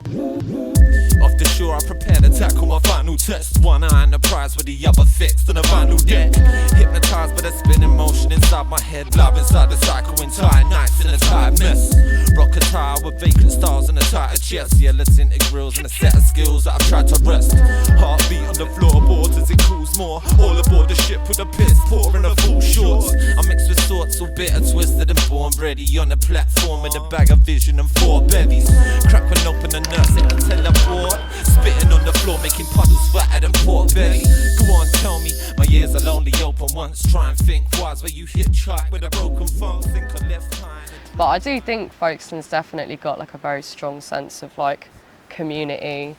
Off the shore I prepare to tackle my final test. One eye on the prize with the other fixed on a vinyl deck. Hypnotised by the spinning motion inside my head. Love inside the cycle, entire nights in a tired mess. Rock attire with vacant stars and a tighter chest. Yellow tinted grills and a set of skills that I've tried to rest. Heartbeat on the floorboards as it cools more. All aboard the ship with a piss poor and a full shorts. I'm mixed with sorts, all bitter, twisted and born ready. On the platform with a bag of vision and 4 bevies. Crack one open and nurse it until I'm bored. Spitting on the floor, making puddles fatter than pork belly. Go on, tell me, my ears are only open once. Try and think wise where you hitchhike with a broken phone. Think I left time. But I do think Folkestone's definitely got like a very strong sense of like community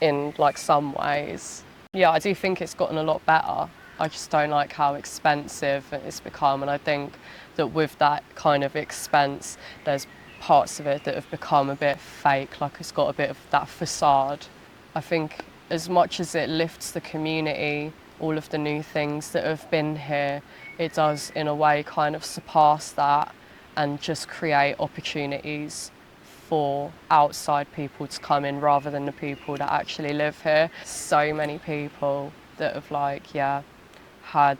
in like some ways. Yeah, I do think it's gotten a lot better. I just don't like how expensive it's become, and I think that with that kind of expense, there's parts of it that have become a bit fake, like it's got a bit of that facade. I think as much as it lifts the community, all of the new things that have been here, it does in a way kind of surpass that and just create opportunities for outside people to come in rather than the people that actually live here. So many people that have had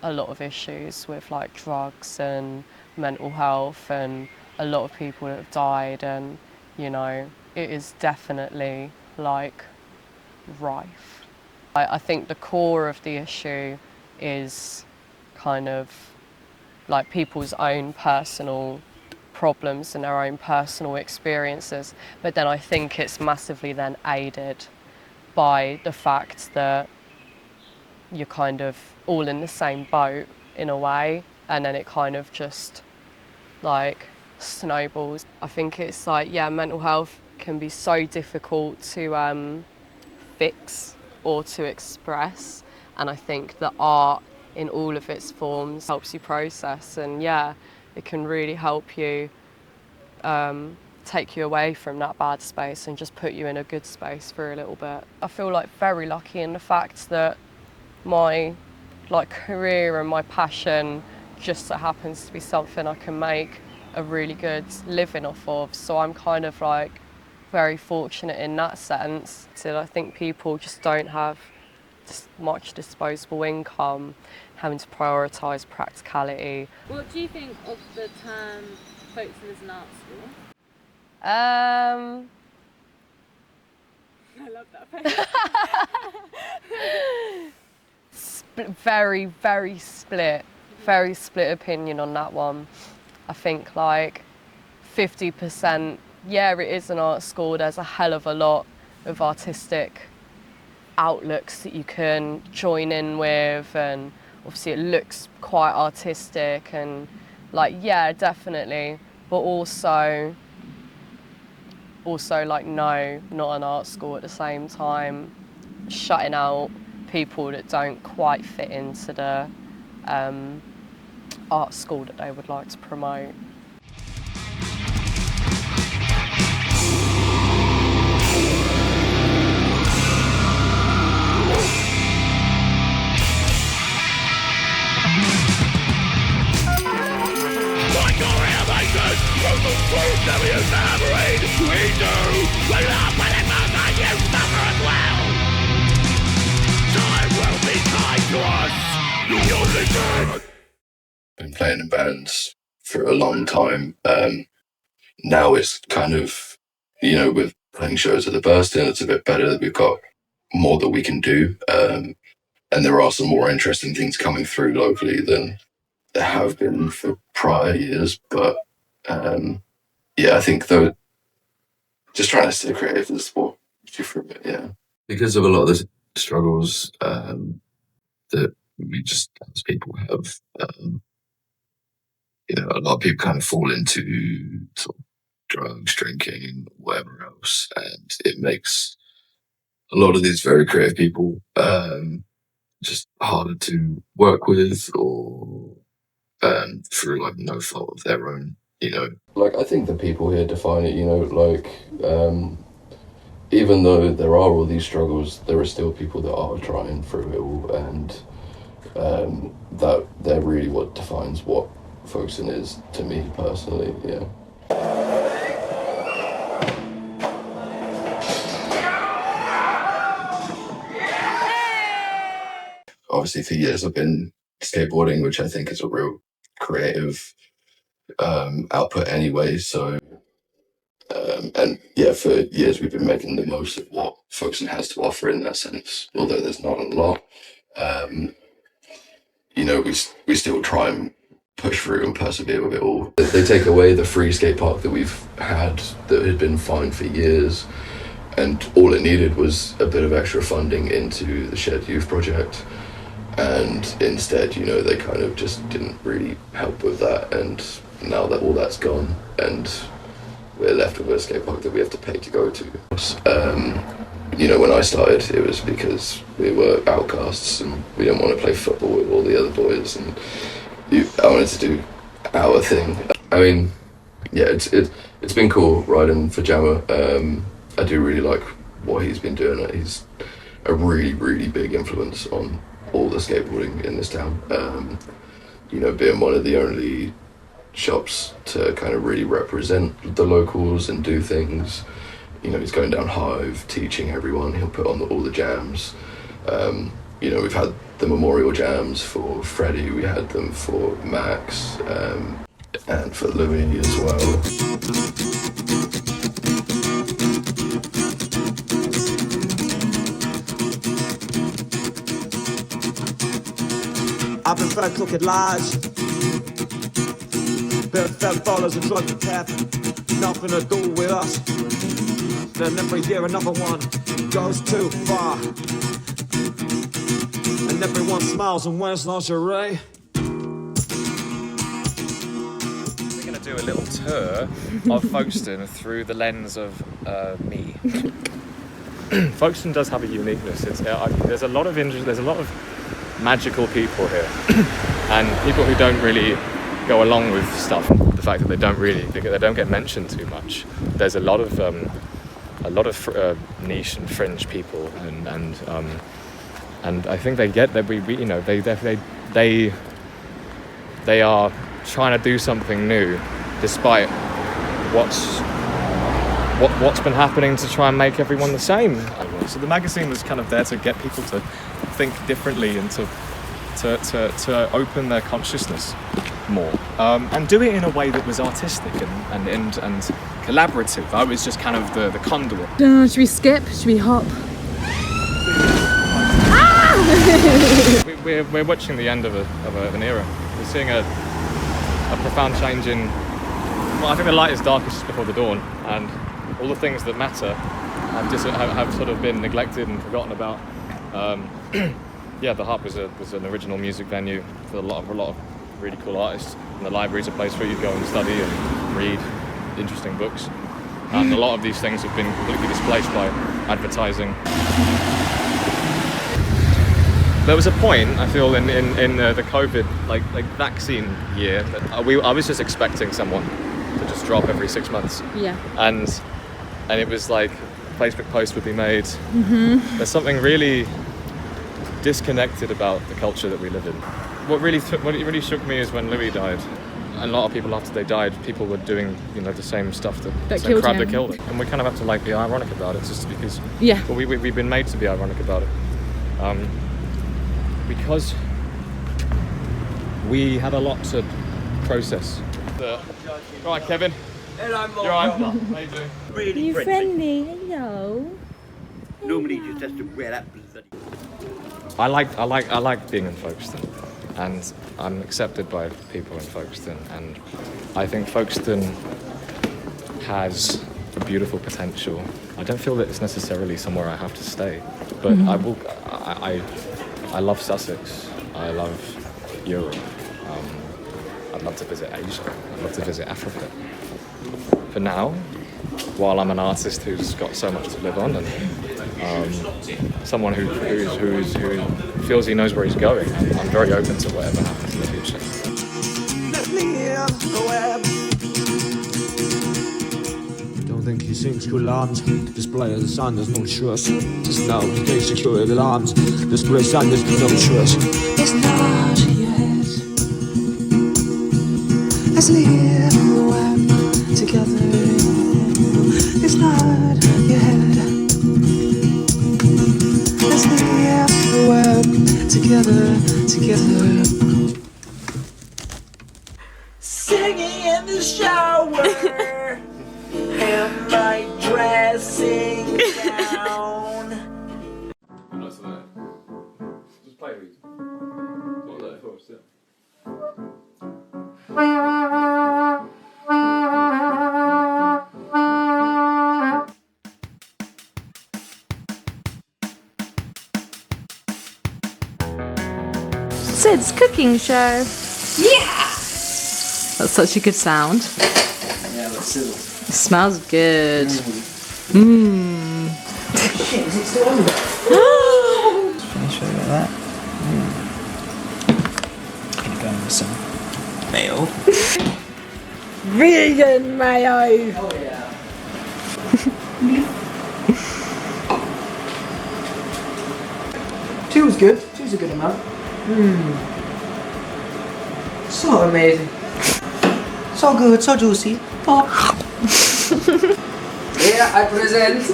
a lot of issues with like drugs and mental health, and a lot of people that have died, and it is definitely like rife. I think the core of the issue is kind of like people's own personal problems and their own personal experiences, but then I think it's massively then aided by the fact that you're kind of all in the same boat in a way, and then it kind of just like snowballs. I think it's like, mental health can be so difficult to fix or to express, and I think that art in all of its forms helps you process, and it can really help you take you away from that bad space and just put you in a good space for a little bit. I feel like very lucky in the fact that my career and my passion just so happens to be something I can make a really good living off of, so I'm kind of like very fortunate in that sense. So I think people just don't have much disposable income, having to prioritise practicality. What do you think of the term Folkestone as an art school? I love that face. Very, very split opinion on that one. I think like 50%, it is an art school. There's a hell of a lot of artistic outlooks that you can join in with, and obviously it looks quite artistic and definitely, but also like no, not an art school at the same time, shutting out people that don't quite fit into the art school that they would like to promote. Been playing in bands for a long time. Now it's kind of, with playing shows at the Bursting, it's a bit better that we've got more that we can do. And there are some more interesting things coming through locally than there have been for prior years. But I think though, just trying to stay creative in the sport for a bit, because of a lot of the struggles that we just as people have, a lot of people kind of fall into sort of drugs, drinking, whatever else, and it makes a lot of these very creative people just harder to work with, or through like no fault of their own, Like, I think the people here define it, even though there are all these struggles, there are still people that are trying through it all, and that they're really what defines what Folkestone is to me personally, obviously for years I've been skateboarding, which I think is a real creative output anyway. So, and yeah, for years we've been making the most of what Folkestone has to offer in that sense, although there's not a lot. You know, we still try and push through and persevere with it all. They take away the free skate park that we've had that had been fine for years, and all it needed was a bit of extra funding into the Shared Youth project. And instead, you know, they kind of just didn't really help with that. And now that all that's gone and we're left with a skate park that we have to pay to go to. You know, when I started, it was because we were outcasts and we didn't want to play football with all the other boys, and I wanted to do our thing. I mean, yeah, it's been cool riding for Jammer. I do really like what he's been doing. He's a really, really big influence on all the skateboarding in this town. You know, being one of the only shops to kind of really represent the locals and do things. You know, he's going down Hive, teaching everyone. He'll put on all the jams. You know, we've had the memorial jams for Freddie. We had them for Max and for Louis as well. I've been fed crooked lies, been fed dollars and drug the tap, nothing to do with us. Then every year another one goes too far, and everyone smiles and wears lingerie. We're going to do a little tour of Folkestone through the lens of me. Folkestone does have a uniqueness. There's a lot of interest. There's a lot of magical people here, and people who don't really go along with stuff. The fact that they don't get mentioned too much. There's a lot of niche and fringe people, and I think they get that they are trying to do something new, despite what's been happening to try and make everyone the same. So the magazine was kind of there to get people to think differently and to open their consciousness more, and do it in a way that was artistic and collaborative. I was just kind of the conduit. Should we skip? Should we hop? We're watching the end of an era. We're seeing a profound change in. Well, I think the light is darkest just before the dawn, and all the things that matter have sort of been neglected and forgotten about. Yeah, the Harp was an original music venue for a lot of really cool artists, and the library's a place where you go and study and read interesting books. And a lot of these things have been completely displaced by advertising. There was a point, I feel, in the COVID like vaccine year that I was just expecting someone to just drop every 6 months. Yeah. And it was like Facebook posts would be made. Mm-hmm. There's something really disconnected about the culture that we live in. What really shook me is when Louis died. A lot of people after they died, people were doing the same stuff that same crowd that killed it, and we kind of have to be ironic about it, just because. Yeah. Well, we've been made to be ironic about it, because we had a lot to process. Right, Kevin. Hello, Mark. You're right. How you doing? Really You friendly? Hello. Normally you just have to wear that bloody. I like being in Folkestone, and I'm accepted by people in Folkestone, and I think Folkestone has a beautiful potential. I don't feel that it's necessarily somewhere I have to stay, but I love Sussex. I love Europe. I'd love to visit Asia. I'd love to visit Africa. For now, while I'm an artist who's got so much to live on, and someone who feels he knows where he's going, I'm very open to whatever happens in the future. Don't think he seems too alarmed. Display of the sun, there's no trust. Just know he takes security alarms. Display sun, there's no trust. It's not your head. Let's live on the web together. It's not your head. Let's live on the web together, together. Singing in the shower. Am I dressing down? Just play these. What are they for? Still. Sid's cooking show. Yeah! That's such a good sound. Yeah, let's sizzle. It smells good. Mmm. Shit, is it still on there? Finish with that. Keep going with some mayo. Vegan mayo! Oh yeah. Two's good. Two's a good amount. So amazing. So good, so juicy. Oh. Here I present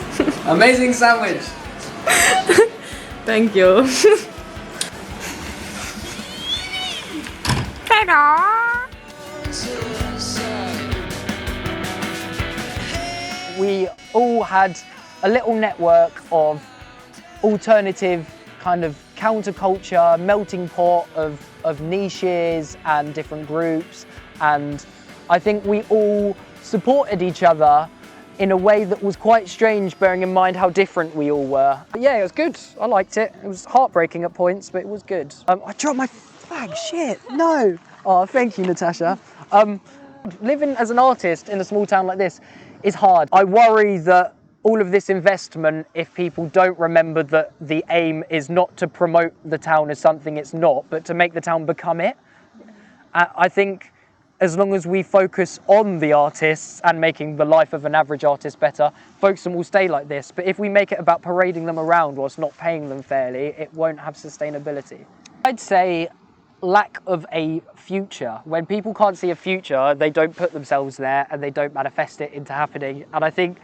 amazing sandwich. Thank you. We all had a little network of alternative kind of counterculture, melting pot of niches and different groups, and I think we all supported each other in a way that was quite strange, bearing in mind how different we all were. But yeah, it was good. I liked it. It was heartbreaking at points, but it was good. I dropped my flag, shit, no. Oh, thank you, Natasha. Living as an artist in a small town like this is hard. I worry that all of this investment, if people don't remember that the aim is not to promote the town as something it's not, but to make the town become it. I think as long as we focus on the artists and making the life of an average artist better, Folkestone will stay like this. But if we make it about parading them around whilst not paying them fairly, it won't have sustainability. I'd say lack of a future. When people can't see a future, they don't put themselves there and they don't manifest it into happening. And I think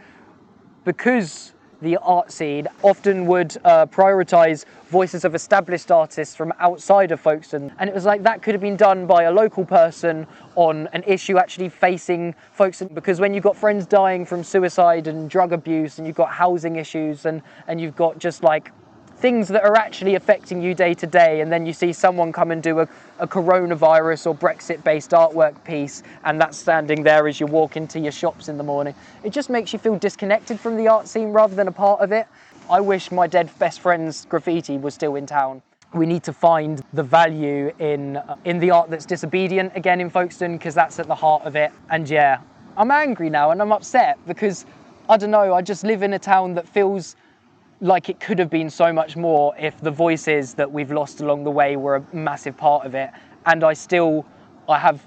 because the art scene often would prioritise voices of established artists from outside of Folkestone, and it was like that could have been done by a local person on an issue actually facing Folkestone, because when you've got friends dying from suicide and drug abuse, and you've got housing issues, and you've got just like things that are actually affecting you day to day, and then you see someone come and do a coronavirus or Brexit-based artwork piece, and that's standing there as you walk into your shops in the morning. It just makes you feel disconnected from the art scene rather than a part of it. I wish my dead best friend's graffiti was still in town. We need to find the value in the art that's disobedient again in Folkestone, because that's at the heart of it. And yeah, I'm angry now and I'm upset because, I don't know, I just live in a town that feels like it could have been so much more if the voices that we've lost along the way were a massive part of it. And I have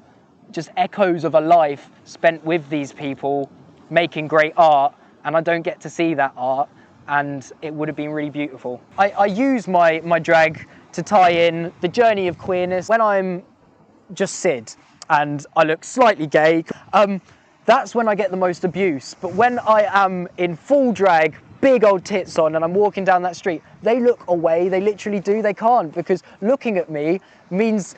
just echoes of a life spent with these people making great art, and I don't get to see that art, and it would have been really beautiful. I use my drag to tie in the journey of queerness. When I'm just Sid and I look slightly gay, that's when I get the most abuse. But when I am in full drag, big old tits on, and I'm walking down that street, they look away. They literally do. They can't, because looking at me means,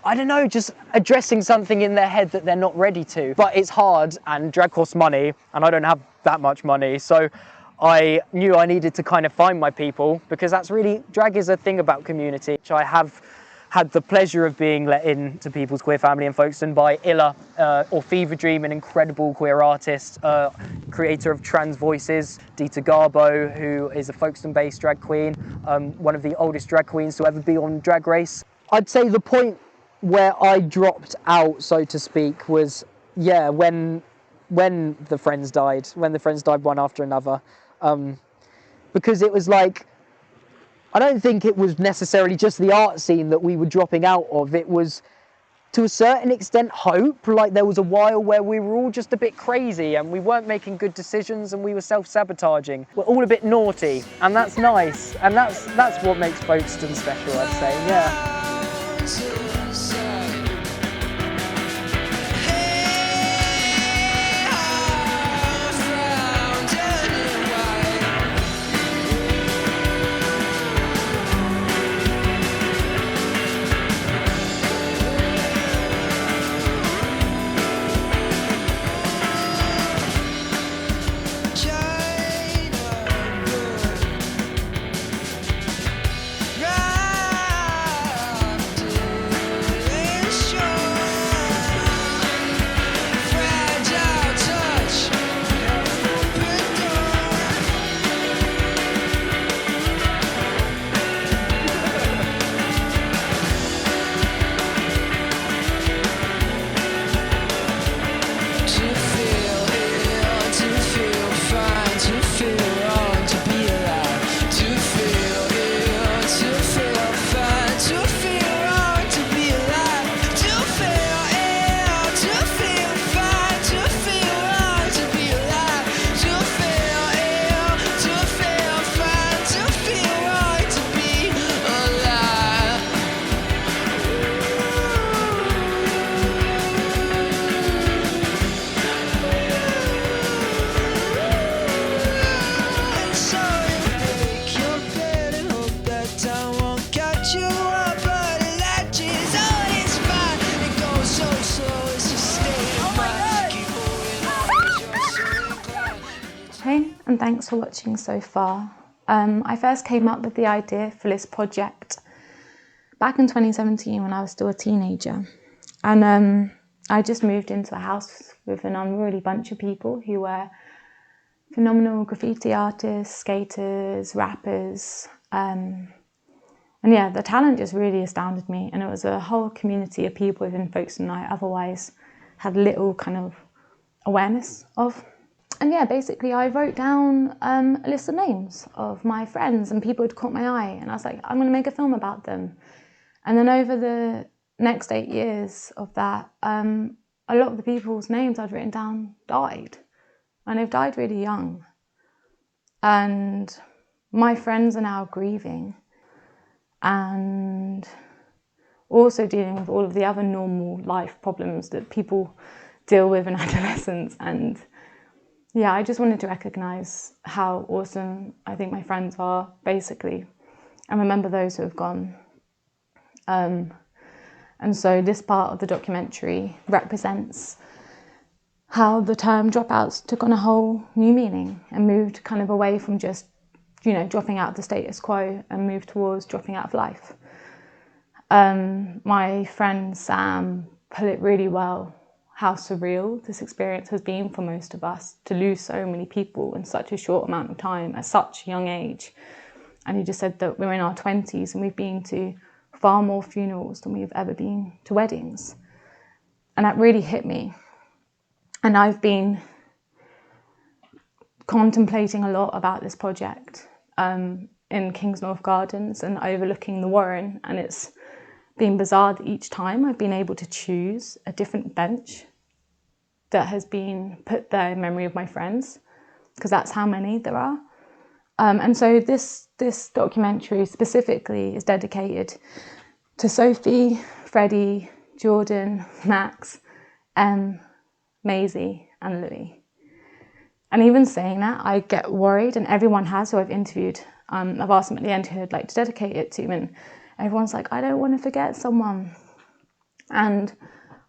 I don't know, just addressing something in their head that they're not ready to. But it's hard, and drag costs money, and I don't have that much money. So I knew I needed to kind of find my people, because that's really, drag is a thing about community, which I have had the pleasure of being let into people's queer family in Folkestone by Illa, or Fever Dream, an incredible queer artist, creator of Trans Voices, Dita Garbo, who is a Folkestone-based drag queen, one of the oldest drag queens to ever be on Drag Race. I'd say the point where I dropped out, so to speak, was, yeah, when the friends died, one after another, because it was like, I don't think it was necessarily just the art scene that we were dropping out of. It was, to a certain extent, hope. Like, there was a while where we were all just a bit crazy and we weren't making good decisions and we were self-sabotaging. We're all a bit naughty, and that's nice. And that's what makes Folkestone special, I'd say, yeah. Hey, and thanks for watching so far. I first came up with the idea for this project back in 2017 when I was still a teenager. And I just moved into a house with an unruly bunch of people who were phenomenal graffiti artists, skaters, rappers. And yeah, the talent just really astounded me. And it was a whole community of people within Folkestone I otherwise had little kind of awareness of. And yeah, basically I wrote down a list of names of my friends and people who'd caught my eye, and I was like, I'm going to make a film about them. And then over the next 8 years of that, a lot of the people's names I'd written down died, and they've died really young. And my friends are now grieving and also dealing with all of the other normal life problems that people deal with in adolescence. And yeah, I just wanted to recognise how awesome I think my friends are, basically, and remember those who have gone. And so this part of the documentary represents how the term dropouts took on a whole new meaning and moved kind of away from just, you know, dropping out of the status quo and moved towards dropping out of life. My friend Sam put it really well, how surreal this experience has been for most of us, to lose so many people in such a short amount of time at such a young age. And he just said that we're in our 20s and we've been to far more funerals than we've ever been to weddings. And that really hit me. And I've been contemplating a lot about this project in King's North Gardens and overlooking the Warren, and it's been bizarre that each time I've been able to choose a different bench that has been put there in memory of my friends, because that's how many there are. And so this documentary specifically is dedicated to Sophie, Freddie, Jordan, Max, Maisie and Louis. And even saying that, I get worried, and everyone has who I've interviewed. I've asked them at the end who I'd like to dedicate it to, and everyone's like, I don't want to forget someone. And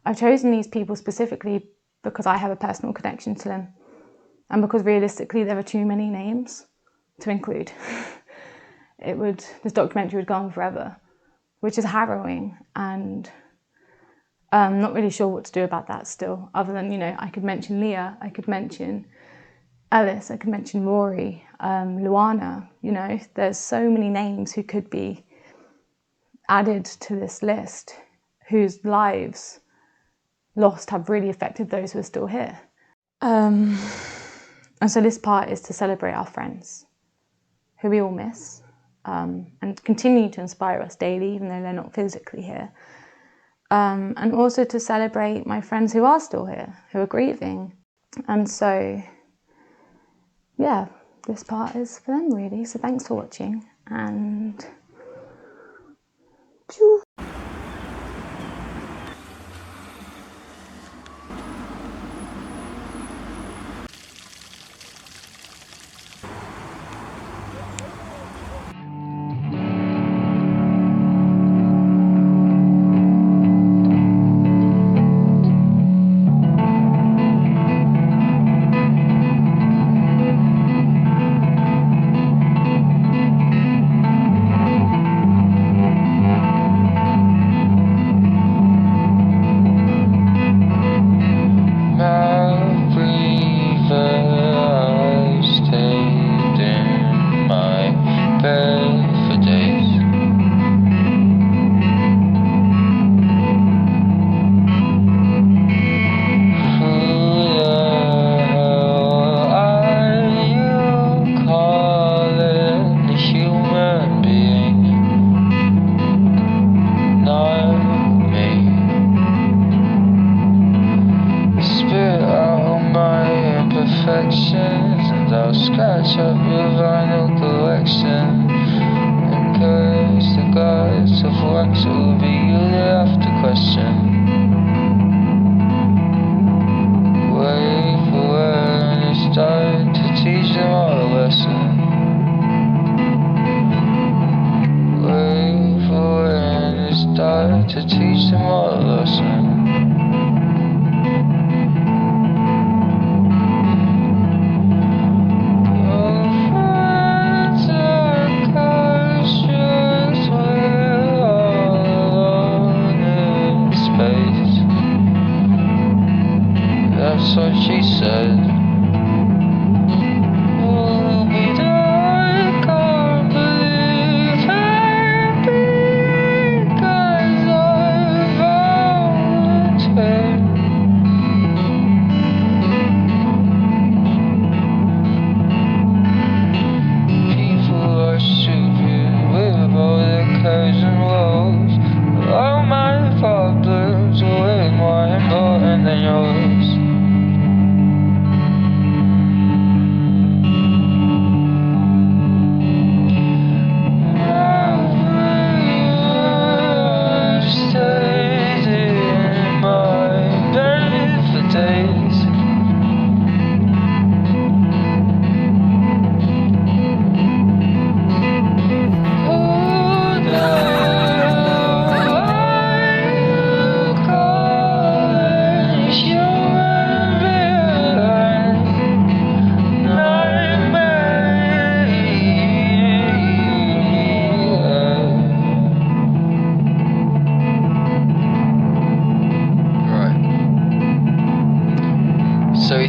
I've chosen these people specifically because I have a personal connection to them, and because realistically there are too many names to include. This documentary would go on forever, which is harrowing, and I'm not really sure what to do about that still, other than, you know, I could mention Leah, I could mention Ellis, I could mention Rory, Luana, you know, there's so many names who could be added to this list, whose lives lost have really affected those who are still here. And so this part is to celebrate our friends, who we all miss, and continue to inspire us daily, even though they're not physically here. And also to celebrate my friends who are still here, who are grieving. And so, yeah, this part is for them really. So thanks for watching, and phew. And I'll scratch up your vinyl collection and curse the gods of wax. It will be you that have to question. Wait for when you start to teach them all a lesson. Wait for when you start to teach them all a lesson.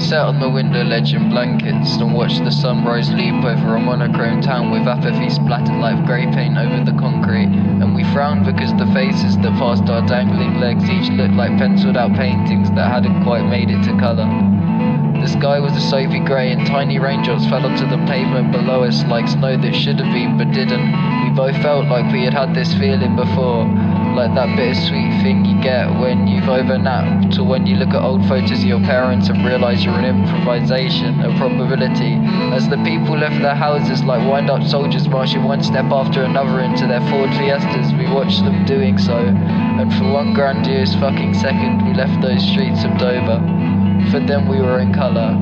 sat on the window ledge in blankets and watched the sunrise leap over a monochrome town with apathy splattered like grey paint over the concrete. And we frowned because the faces that passed our dangling legs each looked like penciled out paintings that hadn't quite made it to colour. The sky was a soapy grey and tiny raindrops fell onto the pavement below us like snow that should have been but didn't. We both felt like we had had this feeling before, like that bittersweet thing you get when you've overnapped, or when you look at old photos of your parents and realise you're an improvisation, a probability. As the people left their houses like wind-up soldiers marching one step after another into their Ford Fiestas, we watched them doing so, and for one grandiose fucking second we left those streets of Dover. For them we were in colour.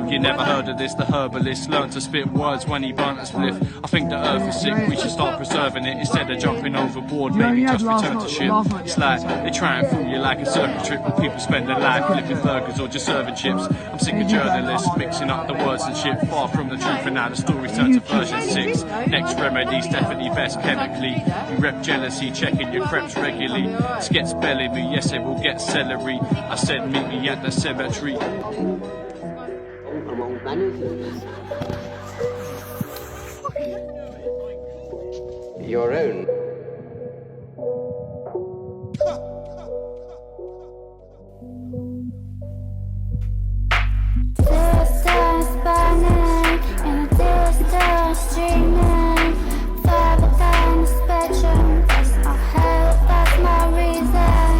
You never heard of this, the herbalist learned to spit words when he burnt a spliff. I think the earth is sick, we should start preserving it instead of jumping overboard, maybe just return to ship. It's like they try and fool you like a circuit trip where people spend their life flipping burgers or just serving chips. I'm sick of journalists mixing up the words and shit, far from the truth, and now the story's turned to version 6. Next remedy's definitely best chemically. You rep jealousy, checking your creps regularly. Skets belly me, yes it will get celery. I said meet me at the cemetery. Your own. Distance burning, in a distance streaming, further down the spectrum. That's my health, that's my reason.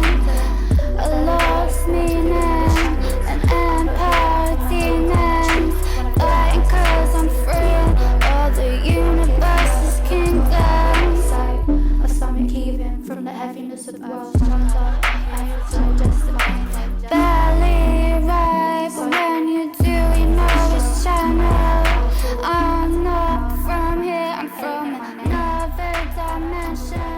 A lost meaning, an empire demons, fighting 'cause I'm free. All the universe's kingdoms, or something keeping from the heaviness of the world. Barely right, but when you do, you know it's channel. I'm not from here, I'm from another dimension.